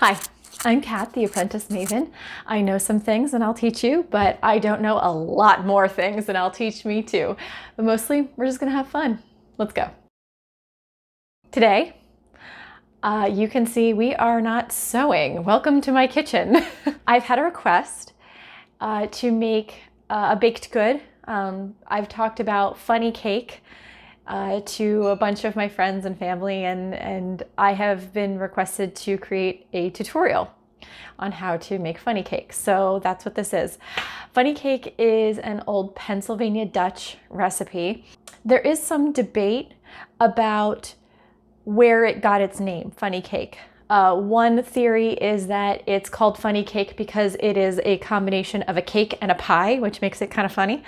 Hi, I'm Kat, the apprentice maven. I know some things and I'll teach you, but I don't know a lot more things and I'll teach me too. But mostly, we're just gonna have fun. Let's go. Today, you can see we are not sewing. Welcome to my kitchen. I've had a request to make a baked good. I've talked about funny cake to a bunch of my friends and family, and I have been requested to create a tutorial on how to make funny cake. So that's what this is. Funny cake is an old Pennsylvania Dutch recipe. There is some debate about where it got its name, funny cake. One theory is that it's called funny cake because it is a combination of a cake and a pie, which makes it kind of funny.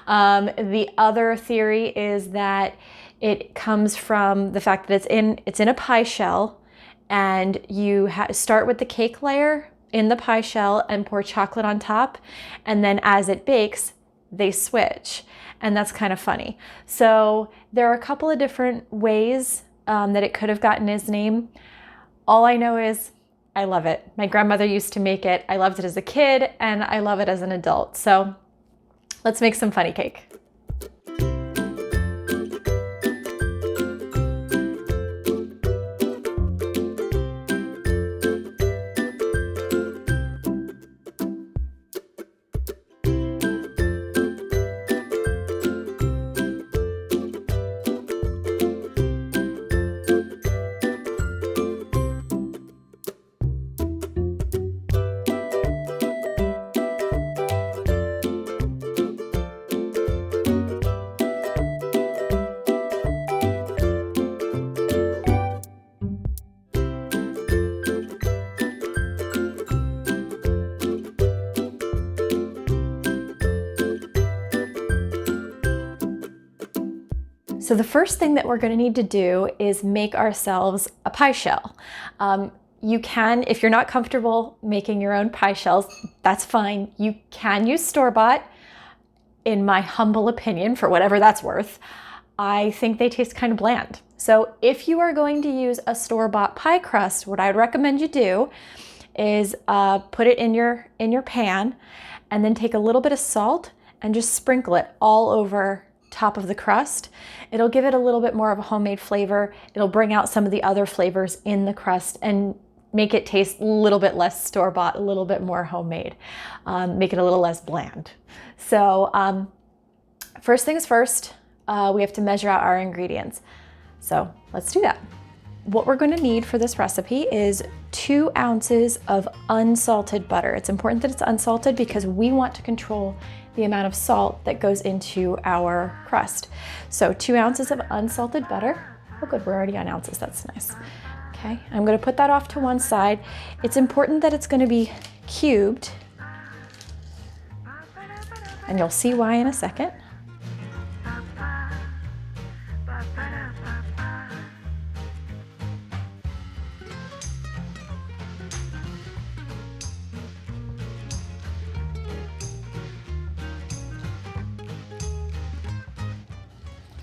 The other theory is that it comes from the fact that it's in a pie shell, and you start with the cake layer in the pie shell and pour chocolate on top, and then as it bakes, they switch, and that's kind of funny. So there are a couple of different ways that it could have gotten its name. All I know is I love it. My grandmother used to make it. I loved it as a kid and I love it as an adult. So let's make some funny cake. So the first thing that we're going to need to do is make ourselves a pie shell. You can, if you're not comfortable making your own pie shells, that's fine. You can use store-bought, in my humble opinion, for whatever that's worth. I think they taste kind of bland. So if you are going to use a store-bought pie crust, what I'd recommend you do is put it in your pan, and then take a little bit of salt and just sprinkle it all over top of the crust. It'll give it a little bit more of a homemade flavor. It'll bring out some of the other flavors in the crust and make it taste a little bit less store-bought, a little bit more homemade, make it a little less bland. So first things first, we have to measure out our ingredients. So let's do that. What we're going to need for this recipe is 2 ounces of unsalted butter. It's important that it's unsalted because we want to control the amount of salt that goes into our crust. So 2 ounces of unsalted butter. Oh good, we're already on ounces, that's nice. Okay, I'm going to put that off to one side. It's important that it's going to be cubed, and you'll see why in a second.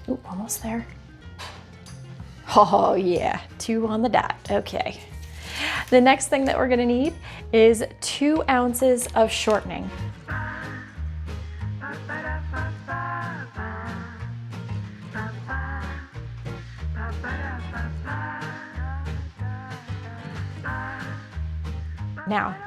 Ooh, almost there. Oh yeah, 2 on the dot. Okay. The next thing that we're going to need is 2 ounces of shortening. Now,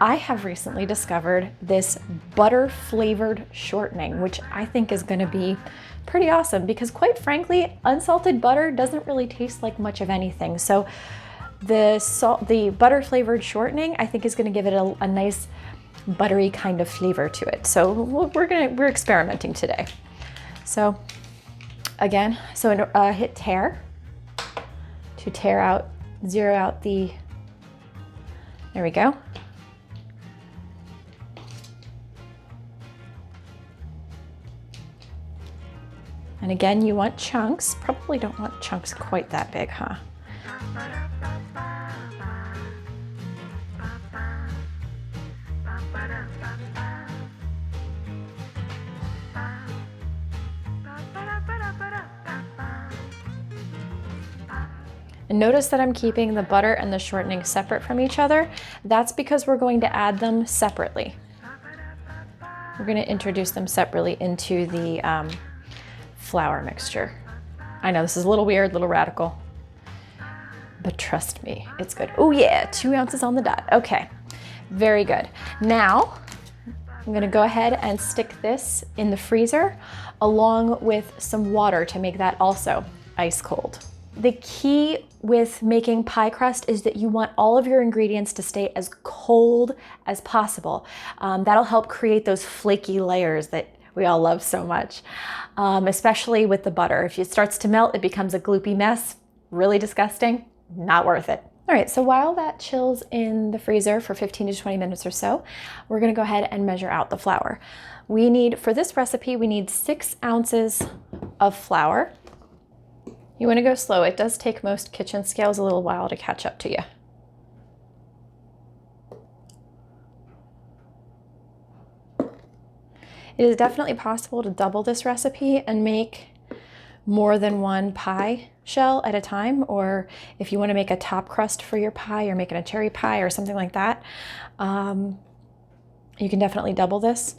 I have recently discovered this butter flavored shortening, which I think is going to be pretty awesome because, quite frankly, unsalted butter doesn't really taste like much of anything. So the butter flavored shortening, I think, is going to give it a nice buttery kind of flavor to it. So we're experimenting today. So again, hit tear to tear out, zero out the. There we go. And again, you want chunks. Probably don't want chunks quite that big, huh? And notice that I'm keeping the butter and the shortening separate from each other. That's because we're going to add them separately. We're going to introduce them separately into the flour mixture. I know this is a little weird, a little radical, but trust me, it's good. Oh yeah, 2 ounces on the dot. Okay, very good. Now, I'm gonna go ahead and stick this in the freezer along with some water to make that also ice cold. The key with making pie crust is that you want all of your ingredients to stay as cold as possible. That'll help create those flaky layers that we all love so much, especially with the butter. If it starts to melt, it becomes a gloopy mess, really disgusting, not worth it. All right, so while that chills in the freezer for 15 to 20 minutes or so, we're gonna go ahead and measure out the flour. We need, for this recipe, we need 6 ounces of flour. You wanna go slow. It does take most kitchen scales a little while to catch up to you. It is definitely possible to double this recipe and make more than one pie shell at a time, or if you want to make a top crust for your pie or making a cherry pie or something like that, you can definitely double this,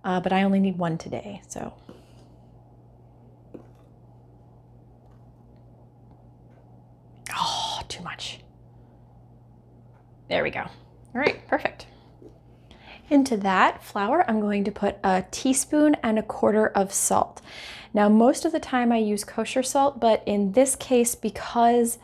but I only need one today, so. Oh, too much. There we go. All right, perfect. Into that flour, I'm going to put 1.25 teaspoons of salt. Now, most of the time I use kosher salt, but in this case, because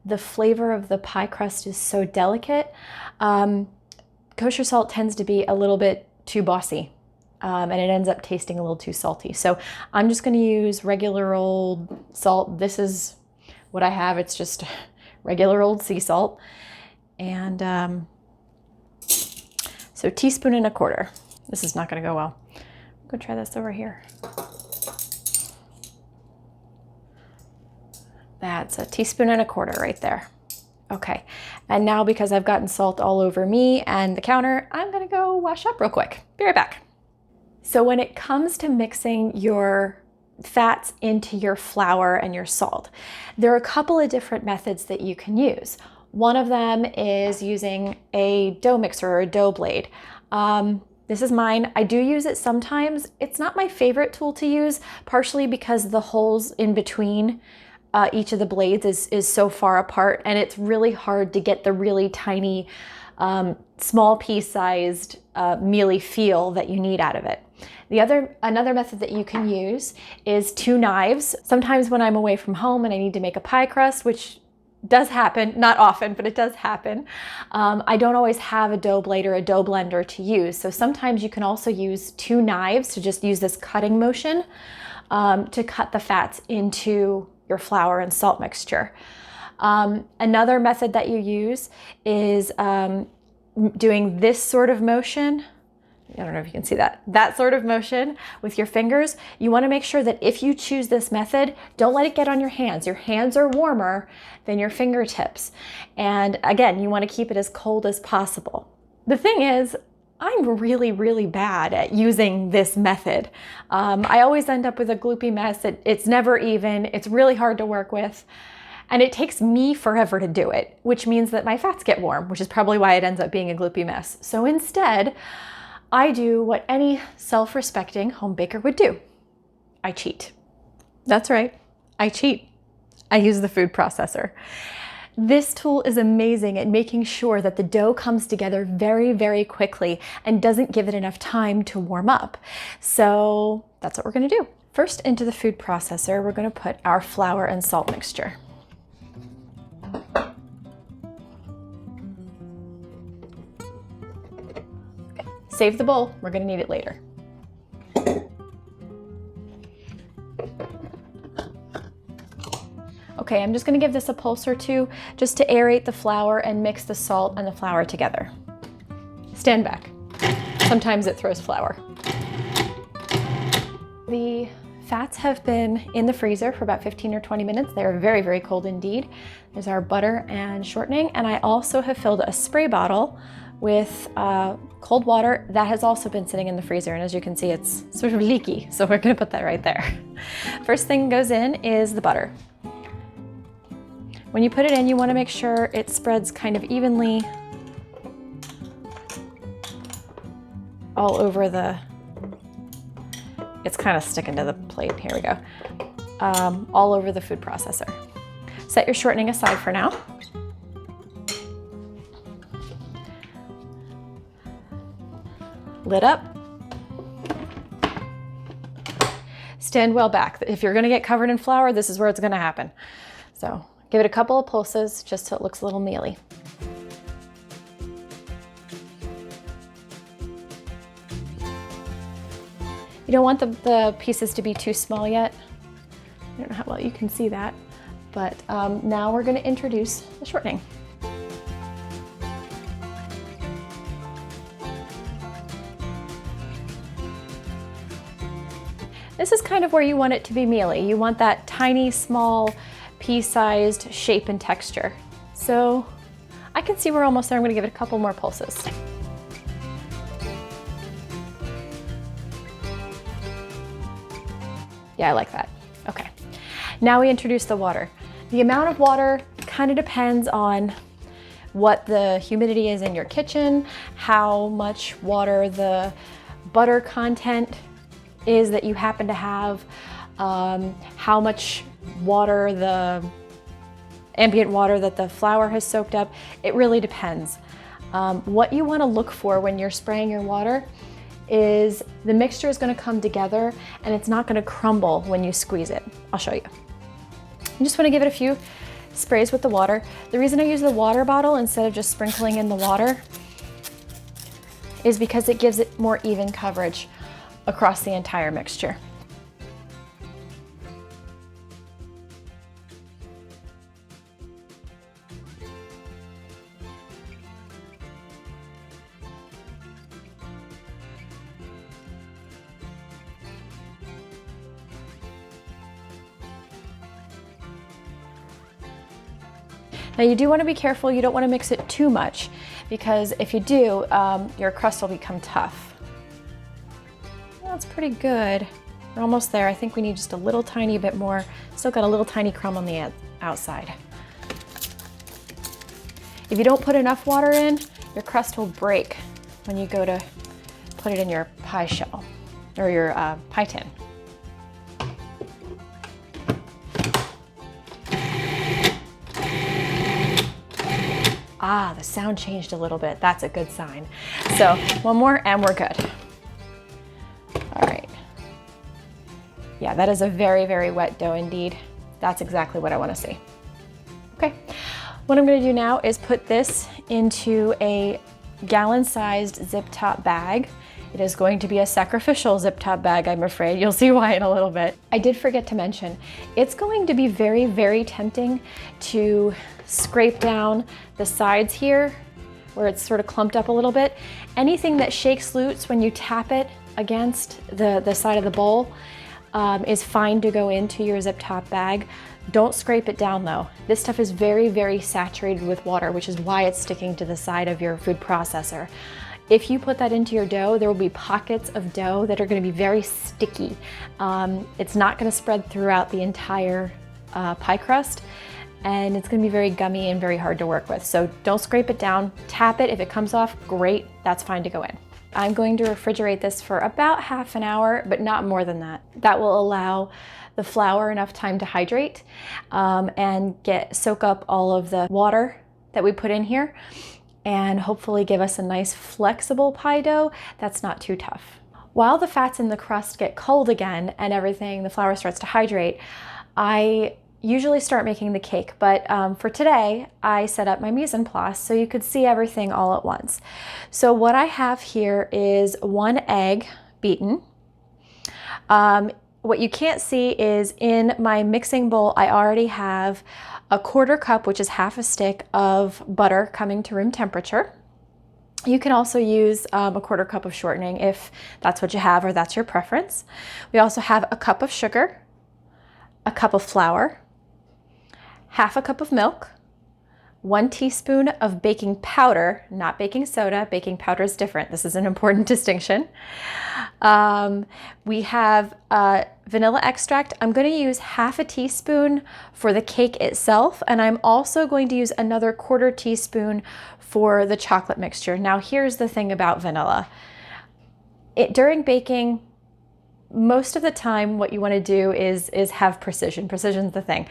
the flavor of the pie crust is so delicate, kosher salt tends to be a little bit too bossy, and it ends up tasting a little too salty. So I'm just gonna use regular old salt. This is what I have. It's just regular old sea salt. And so 1.25 teaspoons. This is not gonna go well. I'm gonna try this over here. That's 1.25 teaspoons right there. Okay, and now because I've gotten salt all over me and the counter, I'm gonna go wash up real quick. Be right back. So when it comes to mixing your fats into your flour and your salt, there are a couple of different methods that you can use. One of them is using a dough mixer or a dough blade. This is mine. I do use it sometimes. It's not my favorite tool to use, partially because the holes in between each of the blades is so far apart, and it's really hard to get the really tiny, small pea-sized mealy feel that you need out of it. Another method that you can use is 2 knives. Sometimes when I'm away from home and I need to make a pie crust, which does happen, not often, but it does happen, I don't always have a dough blade or a dough blender to use. So sometimes you can also use 2 knives to just use this cutting motion to cut the fats into your flour and salt mixture. Another method that you use is doing this sort of motion. I don't know if you can see that sort of motion with your fingers. You want to make sure that if you choose this method, don't let it get on your hands. Your hands are warmer than your fingertips. And again, you want to keep it as cold as possible. The thing is, I'm really, really bad at using this method. I always end up with a gloopy mess. It's never even, it's really hard to work with. And it takes me forever to do it, which means that my fats get warm, which is probably why it ends up being a gloopy mess. So instead, I do what any self-respecting home baker would do. I cheat. That's right, I cheat. I use the food processor. This tool is amazing at making sure that the dough comes together very, very quickly and doesn't give it enough time to warm up. So that's what we're gonna do. First, into the food processor, we're gonna put our flour and salt mixture. Save the bowl, we're gonna need it later. Okay, I'm just gonna give this a pulse or two just to aerate the flour and mix the salt and the flour together. Stand back. Sometimes it throws flour. The fats have been in the freezer for about 15 or 20 minutes. They're very, very cold indeed. There's our butter and shortening, and I also have filled a spray bottle with cold water that has also been sitting in the freezer, and as you can see, it's sort of leaky, so we're gonna put that right there. First thing goes in is the butter. When you put it in, you want to make sure it spreads kind of evenly all over the, it's kind of sticking to the plate. Here we go. All over the food processor. Set your shortening aside for now. Lid up. Stand well back. If you're gonna get covered in flour, this is where it's gonna happen. So give it a couple of pulses just so it looks a little mealy. You don't want the pieces to be too small yet. I don't know how well you can see that, but now we're gonna introduce the shortening. This is kind of where you want it to be mealy. You want that tiny, small, pea-sized shape and texture. So I can see we're almost there. I'm gonna give it a couple more pulses. Yeah, I like that. Okay. Now we introduce the water. The amount of water kind of depends on what the humidity is in your kitchen, how much water the butter content is that you happen to have, how much water, the ambient water that the flour has soaked up. It really depends. What you want to look for when you're spraying your water is the mixture is going to come together and it's not going to crumble when you squeeze it. I'll show you. You just want to give it a few sprays with the water. The reason I use the water bottle instead of just sprinkling in the water is because it gives it more even coverage across the entire mixture. Now you do want to be careful, you don't want to mix it too much because if you do, your crust will become tough. That's pretty good. We're almost there. I think we need just a little tiny bit more. Still got a little tiny crumb on the outside. If you don't put enough water in, your crust will break when you go to put it in your pie shell or your pie tin. Ah, the sound changed a little bit. That's a good sign. So one more and we're good. All right. Yeah, that is a very, very wet dough indeed. That's exactly what I want to see. Okay, what I'm going to do now is put this into a gallon-sized zip top bag. It is going to be a sacrificial zip top bag, I'm afraid. You'll see why in a little bit. I did forget to mention, it's going to be very, very tempting to scrape down the sides here where it's sort of clumped up a little bit. Anything that shakes loose when you tap it against the side of the bowl is fine to go into your zip top bag. Don't scrape it down though. This stuff is very, very saturated with water, which is why it's sticking to the side of your food processor. If you put that into your dough, there will be pockets of dough that are going to be very sticky. It's not going to spread throughout the entire pie crust, and it's going to be very gummy and very hard to work with. So don't scrape it down, tap it. If it comes off, great, that's fine to go in. I'm going to refrigerate this for about half an hour, but not more than that. That will allow the flour enough time to hydrate and soak up all of the water that we put in here, and hopefully give us a nice flexible pie dough that's not too tough. While the fats in the crust get cold again and everything, the flour starts to hydrate, I usually start making the cake, but for today, I set up my mise en place so you could see everything all at once. So what I have here is 1 egg beaten. What you can't see is in my mixing bowl, I already have a 1/4 cup, which is half a stick of butter coming to room temperature. You can also use a 1/4 cup of shortening if that's what you have or that's your preference. We also have a cup of sugar, a cup of flour, half a cup of milk, 1 teaspoon of baking powder, not baking soda. Baking powder is different. This is an important distinction. We have vanilla extract. I'm going to use half a teaspoon for the cake itself, and I'm also going to use another 1/4 teaspoon for the chocolate mixture. Now, here's the thing about vanilla. During baking, most of the time what you want to do is have precision. Precision's the thing.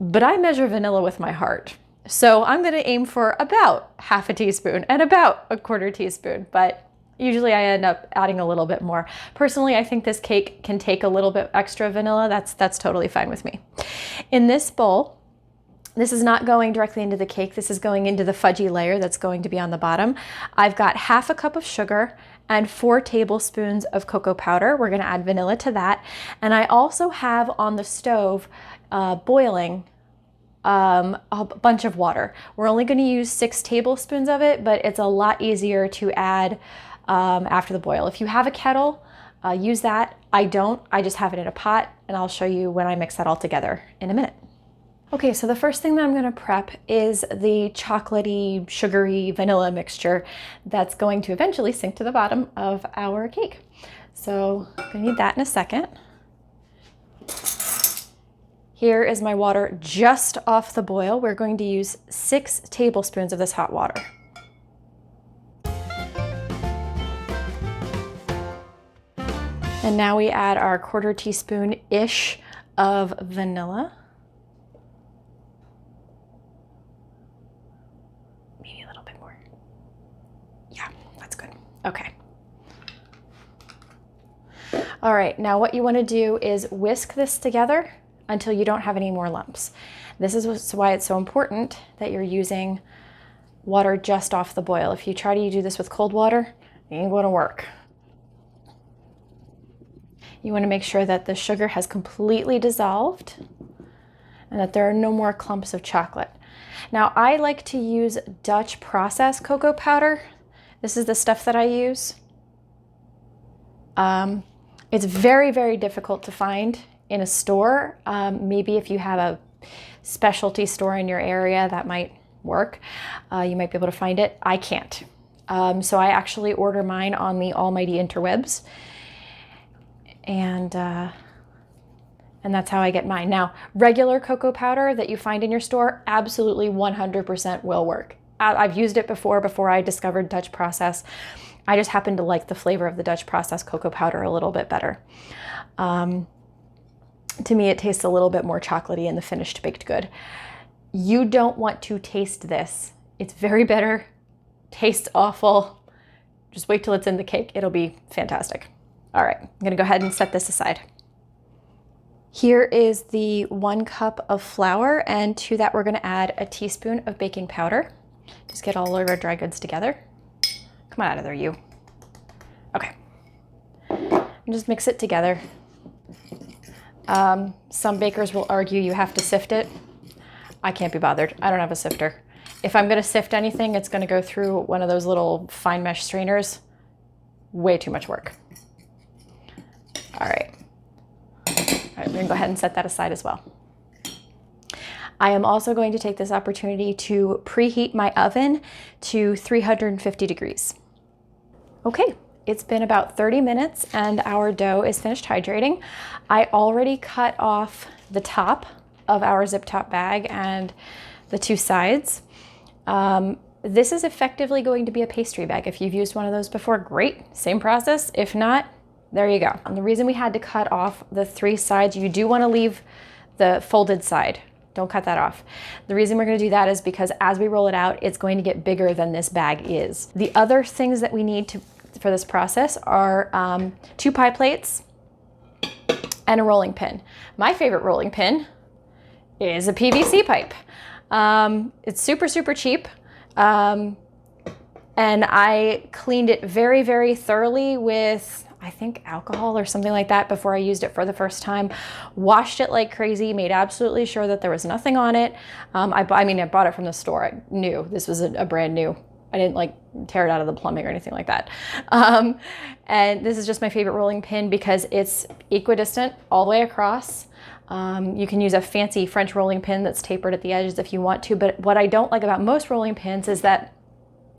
But I measure vanilla with my heart. So I'm going to aim for about half a teaspoon and about a 1/4 teaspoon, but usually I end up adding a little bit more. Personally, I think this cake can take a little bit extra vanilla. That's totally fine with me. In this bowl, this is not going directly into the cake. This is going into the fudgy layer that's going to be on the bottom. I've got half a cup of sugar and 4 tablespoons of cocoa powder. We're going to add vanilla to that. And I also have on the stove boiling a bunch of water. We're only going to use 6 tablespoons of it, but it's a lot easier to add after the boil. If you have a kettle, use that. I don't. I just have it in a pot, and I'll show you when I mix that all together in a minute. Okay, so the first thing that I'm going to prep is the chocolatey, sugary vanilla mixture that's going to eventually sink to the bottom of our cake. So I'm going to need that in a second. Here is my water just off the boil. We're going to use 6 tablespoons of this hot water. And now we add our 1/4 teaspoon-ish of vanilla. Maybe a little bit more. Yeah, that's good. Okay. All right, now what you want to do is whisk this together until you don't have any more lumps. This is why it's so important that you're using water just off the boil. If you try to do this with cold water, it ain't going to work. You want to make sure that the sugar has completely dissolved and that there are no more clumps of chocolate. Now, I like to use Dutch processed cocoa powder. This is the stuff that I use. It's very, very difficult to find in a store. Maybe if you have a specialty store in your area, that might work. You might be able to find it. I can't. So I actually order mine on the almighty interwebs. And that's how I get mine. Now, regular cocoa powder that you find in your store, absolutely 100% will work. I've used it before I discovered Dutch process. I just happen to like the flavor of the Dutch processed cocoa powder a little bit better. To me, it tastes a little bit more chocolatey in the finished baked good. You don't want to taste this. It's very bitter, tastes awful. Just wait till it's in the cake. It'll be fantastic. All right, I'm gonna go ahead and set this aside. Here is the 1 cup of flour, and to that we're gonna add a teaspoon of baking powder. Just get all of our dry goods together. Come on out of there, you. Okay, and just mix it together. Some bakers will argue you have to sift it. I can't be bothered. I don't have a sifter. If I'm gonna sift anything, it's gonna go through one of those little fine mesh strainers. Way too much work. All right, we're gonna go ahead and set that aside as well. I am also going to take this opportunity to preheat my oven to 350 degrees. Okay, it's been about 30 minutes and our dough is finished hydrating. I already cut off the top of our zip top bag and the 2 sides. This is effectively going to be a pastry bag. If you've used one of those before, great, same process. If not, there you go. And the reason we had to cut off the 3 sides, you do want to leave the folded side. Don't cut that off. The reason we're going to do that is because as we roll it out, it's going to get bigger than this bag is. The other things that we need for this process are 2 pie plates and a rolling pin. My favorite rolling pin is a PVC pipe. It's super, super cheap. And I cleaned it very, very thoroughly with, I think, alcohol or something like that before I used it for the first time. Washed it like crazy, made absolutely sure that there was nothing on it. I bought it from the store. I knew this was a brand new. I didn't like tear it out of the plumbing or anything like that. And this is just my favorite rolling pin because it's equidistant all the way across. You can use a fancy French rolling pin that's tapered at the edges if you want to, but what I don't like about most rolling pins is that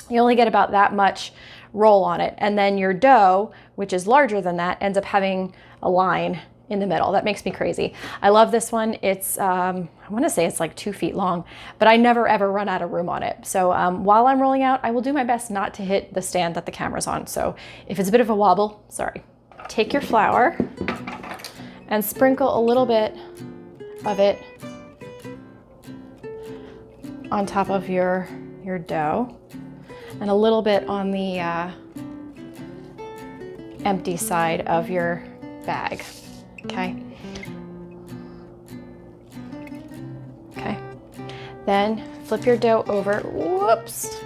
you only get about that much roll on it, and then your dough, which is larger than that, ends up having a line in the middle. That makes me crazy. I love this one. It's, I want to say it's like 2 feet long, but I never ever run out of room on it. So while I'm rolling out, I will do my best not to hit the stand that the camera's on. So if it's a bit of a wobble, sorry. Take your flour and sprinkle a little bit of it on top of your dough and a little bit on the empty side of your bag. Okay. Okay. Then flip your dough over. Whoops.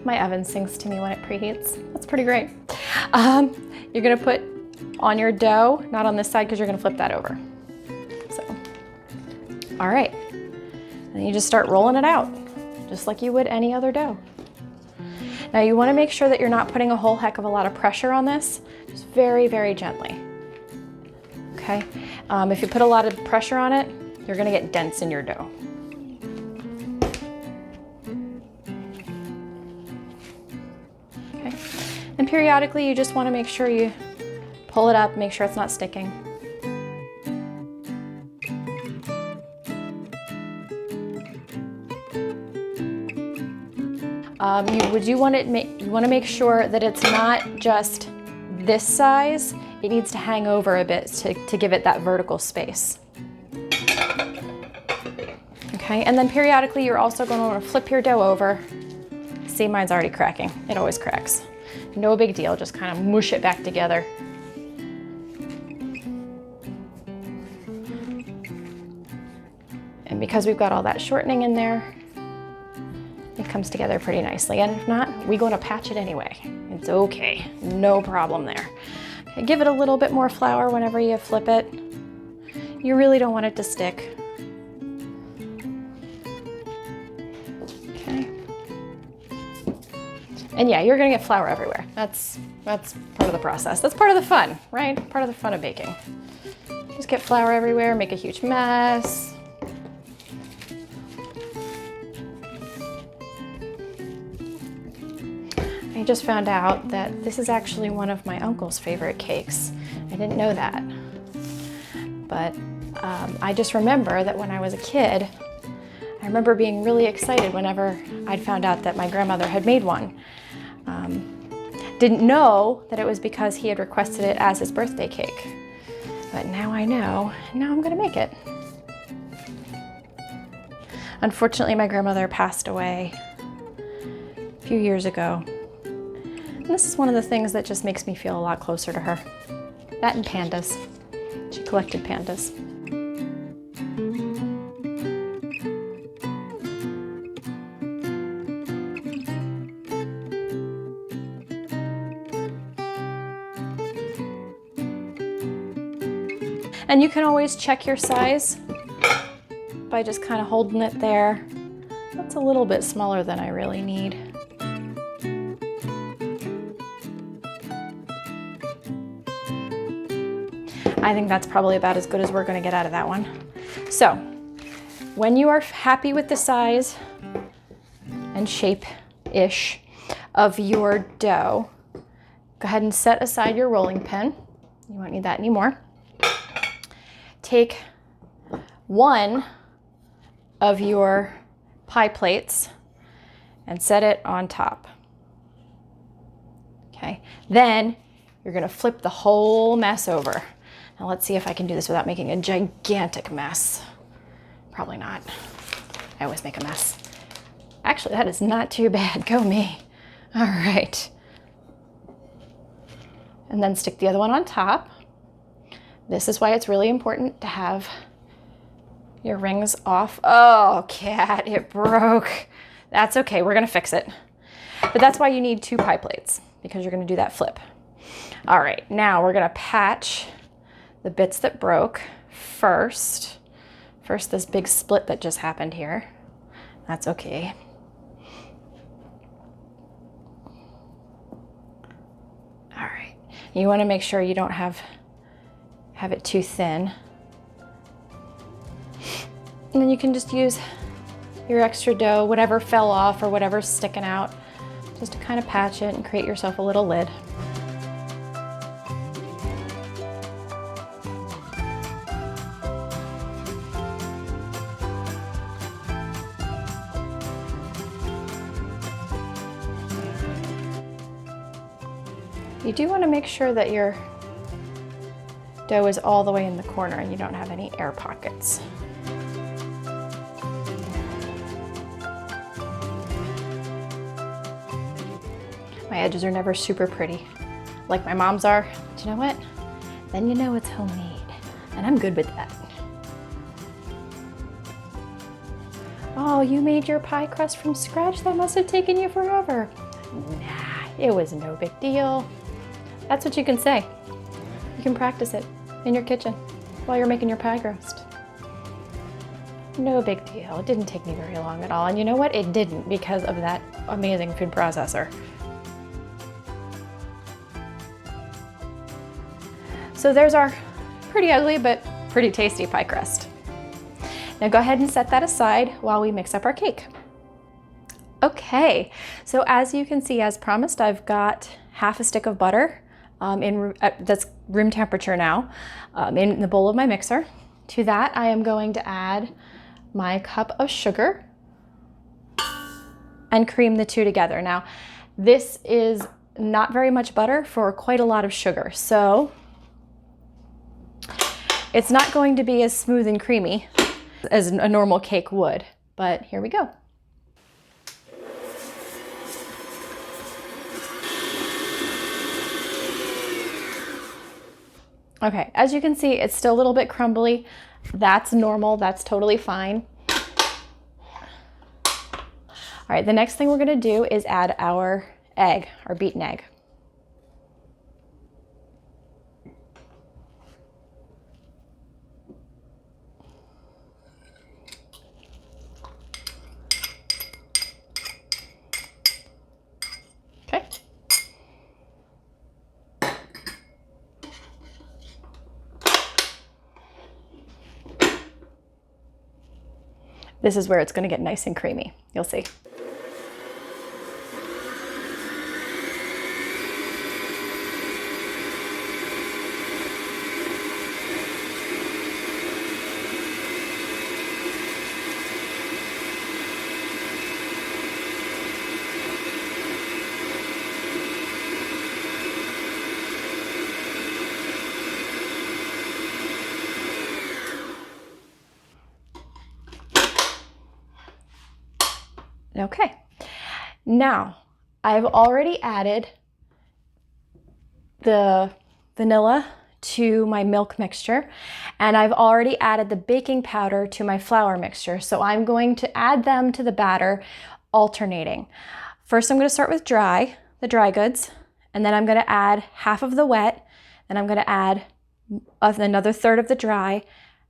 My oven sings to me when it preheats. That's pretty great. You're gonna put on your dough, not on this side because you're gonna flip that over. So, all right. And you just start rolling it out, just like you would any other dough. Now you wanna make sure that you're not putting a whole heck of a lot of pressure on this, just very, very gently. Okay? If you put a lot of pressure on it, you're gonna get dents in your dough. Okay? And periodically you just wanna make sure you pull it up, make sure it's not sticking. You want to make sure that it's not just this size. It needs to hang over a bit to give it that vertical space. Okay, and then periodically you're also going to want to flip your dough over. See, mine's already cracking. It always cracks. No big deal, just kind of mush it back together. And because we've got all that shortening in there, it comes together pretty nicely. And if not, we're going to patch it anyway. It's okay, no problem there. Okay, give it a little bit more flour whenever you flip it. You really don't want it to stick. Okay. And yeah, you're gonna get flour everywhere. That's part of the process. That's part of the fun, right? Part of the fun of baking. Just get flour everywhere, make a huge mess. I just found out that this is actually one of my uncle's favorite cakes. I didn't know that. But I just remember that when I was a kid, I remember being really excited whenever I'd found out that my grandmother had made one. Didn't know that it was because he had requested it as his birthday cake. But now I know, and now I'm gonna make it. Unfortunately, my grandmother passed away a few years ago. And this is one of the things that just makes me feel a lot closer to her. That and pandas. She collected pandas. And you can always check your size by just kind of holding it there. That's a little bit smaller than I really need. I think that's probably about as good as we're going to get out of that one. So when you are happy with the size and shape-ish of your dough, go ahead and set aside your rolling pin. You won't need that anymore. Take one of your pie plates and set it on top. Okay, then you're going to flip the whole mess over. Now let's see if I can do this without making a gigantic mess. Probably not. I always make a mess. Actually, that is not too bad. Go me. All right. And then stick the other one on top. This is why it's really important to have your rings off. Oh, cat, it broke. That's okay, we're gonna fix it. But that's why you need 2 pie plates, because you're gonna do that flip. All right, now we're gonna patch the bits that broke first. First, this big split that just happened here. That's okay. All right, you wanna make sure you don't have have it too thin. And then you can just use your extra dough, whatever fell off or whatever's sticking out, just to kind of patch it and create yourself a little lid. You do want to make sure that your dough is all the way in the corner and you don't have any air pockets. My edges are never super pretty, like my mom's are. But you know what? Then you know it's homemade, and I'm good with that. Oh, you made your pie crust from scratch? That must have taken you forever. Nah, it was no big deal. That's what you can say. You can practice it in your kitchen while you're making your pie crust. No big deal. It didn't take me very long at all. And you know what? It didn't, because of that amazing food processor. So there's our pretty ugly but pretty tasty pie crust. Now go ahead and set that aside while we mix up our cake. Okay, so as you can see, as promised, I've got half a stick of butter that's room temperature now in the bowl of my mixer. To that, I am going to add my cup of sugar and cream the two together. Now, this is not very much butter for quite a lot of sugar, so it's not going to be as smooth and creamy as a normal cake would, but here we go. Okay, as you can see, it's still a little bit crumbly. That's normal, that's totally fine. All right, the next thing we're gonna do is add our egg, our beaten egg. Okay. This is where it's going to get nice and creamy. You'll see. Okay, now I've already added the vanilla to my milk mixture, and I've already added the baking powder to my flour mixture. So I'm going to add them to the batter, alternating. First, I'm going to start with the dry goods, and then I'm going to add half of the wet, and I'm going to add another third of the dry,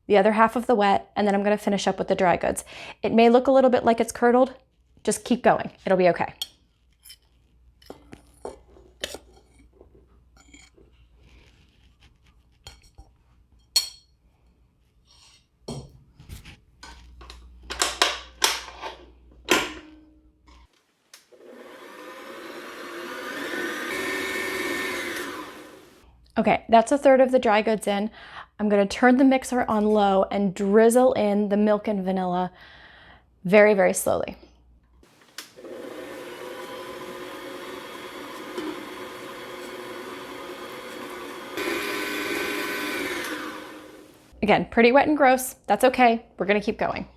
the other half of the wet, and then I'm going to finish up with the dry goods. It may look a little bit like it's curdled. Just keep going. It'll be okay. Okay, that's a third of the dry goods in. I'm going to turn the mixer on low and drizzle in the milk and vanilla very, very slowly. Again, pretty wet and gross. That's okay. We're going to keep going.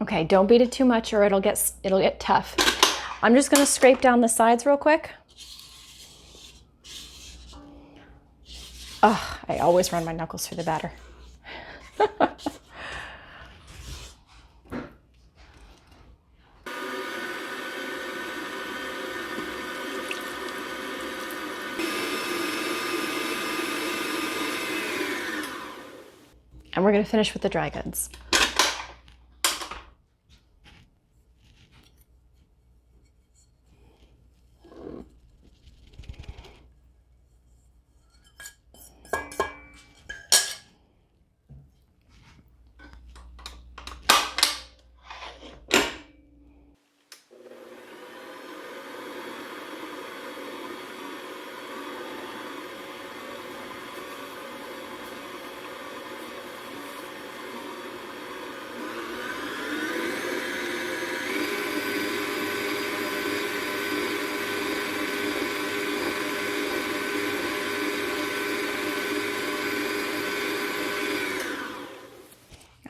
Okay, don't beat it too much or it'll get tough. I'm just gonna scrape down the sides real quick. Oh, I always run my knuckles through the batter. we're gonna finish with the dry goods.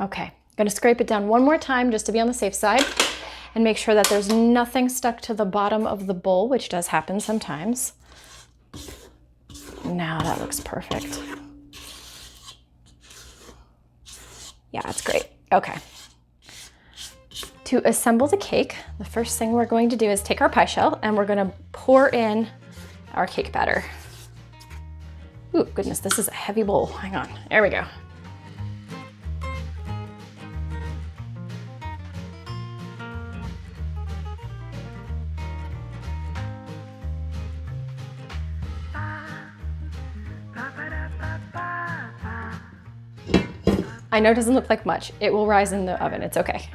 Okay, I'm gonna scrape it down one more time just to be on the safe side and make sure that there's nothing stuck to the bottom of the bowl, which does happen sometimes. Now that looks perfect. Yeah, that's great. Okay. To assemble the cake, the first thing we're going to do is take our pie shell and we're gonna pour in our cake batter. Ooh, goodness, this is a heavy bowl. Hang on, there we go. I know it doesn't look like much. It will rise in the oven, it's okay.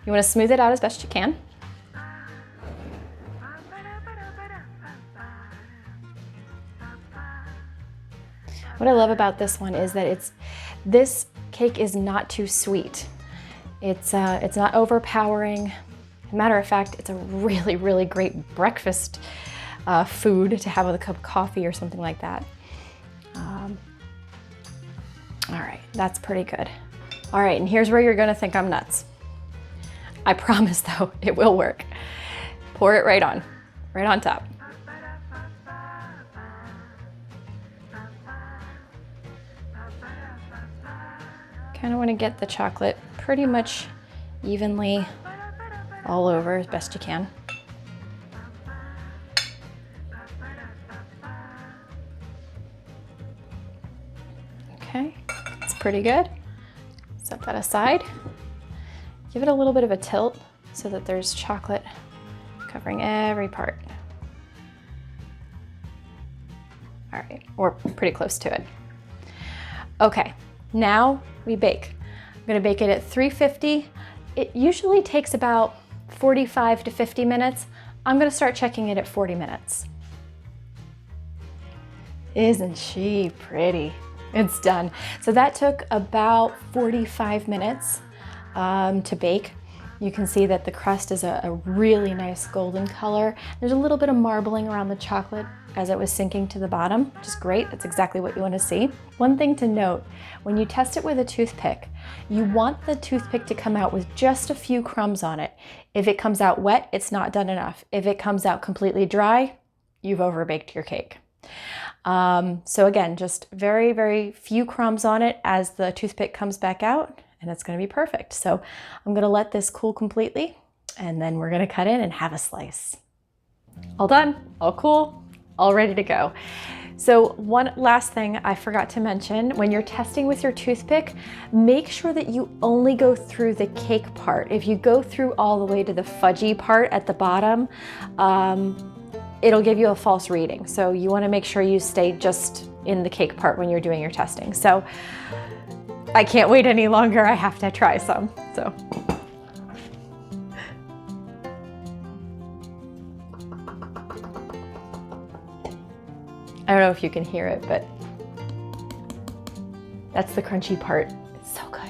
You wanna smooth it out as best you can. What I love about this one is that this cake is not too sweet. It's not overpowering. Matter of fact, it's a really, really great breakfast food to have with a cup of coffee or something like that. All right, that's pretty good. All right, and here's where you're gonna think I'm nuts. I promise though, it will work. Pour it right on top. Kind of want to get the chocolate pretty much evenly all over as best you can. Okay, it's pretty good. Set that aside. Give it a little bit of a tilt so that there's chocolate covering every part. All right, or pretty close to it. Okay, now we bake. I'm gonna bake it at 350. It usually takes about 45 to 50 minutes. I'm gonna start checking it at 40 minutes. Isn't she pretty? It's done. So that took about 45 minutes to bake. You can see that the crust is a really nice golden color. There's a little bit of marbling around the chocolate as it was sinking to the bottom, which is great. That's exactly what you want to see. One thing to note, when you test it with a toothpick, you want the toothpick to come out with just a few crumbs on it. If it comes out wet, it's not done enough. If it comes out completely dry, you've overbaked your cake. So again, just very, very few crumbs on it as the toothpick comes back out, and it's gonna be perfect. So I'm gonna let this cool completely, and then we're gonna cut in and have a slice. All done, all cool, all ready to go. So one last thing I forgot to mention, when you're testing with your toothpick, make sure that you only go through the cake part. If you go through all the way to the fudgy part at the bottom, it'll give you a false reading. So you want to make sure you stay just in the cake part when you're doing your testing. So I can't wait any longer. I have to try some. So. I don't know if you can hear it, but that's the crunchy part. It's so good.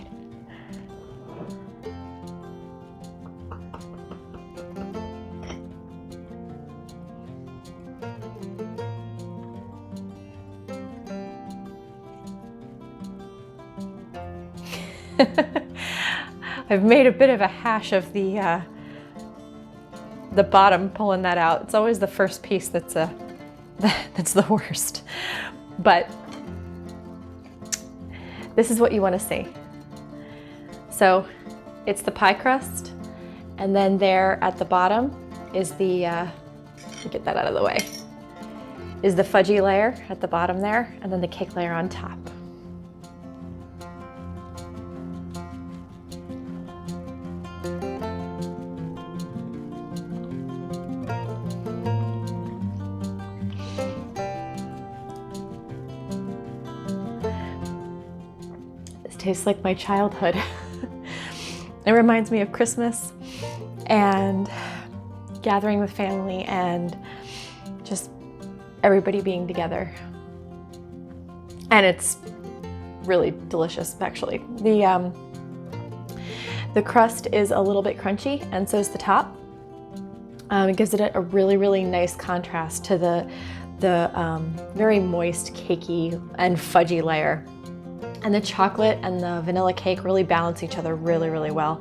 I've made a bit of a hash of the bottom, pulling that out. It's always the first piece that's the worst. But this is what you want to see. So it's the pie crust, and then there at the bottom is the, get that out of the way, is the fudgy layer at the bottom there, and then the cake layer on top. tastes like my childhood. It reminds me of Christmas and gathering with family and just everybody being together. And it's really delicious, actually. The crust is a little bit crunchy, and so is the top. It gives it a really, really nice contrast to the very moist, cakey, and fudgy layer. And the chocolate and the vanilla cake really balance each other really, really well.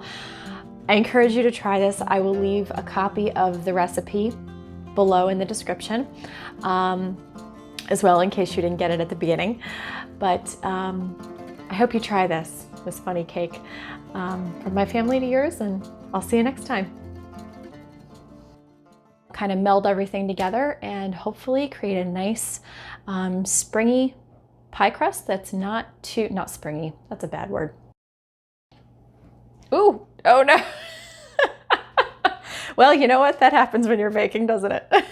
I encourage you to try this. I will leave a copy of the recipe below in the description, as well, in case you didn't get it at the beginning. But I hope you try this funny cake, from my family to yours, and I'll see you next time. Kind of meld everything together and hopefully create a nice springy pie crust that's not springy, that's a bad word. Ooh, oh no. Well, you know what? That happens when you're baking, doesn't it?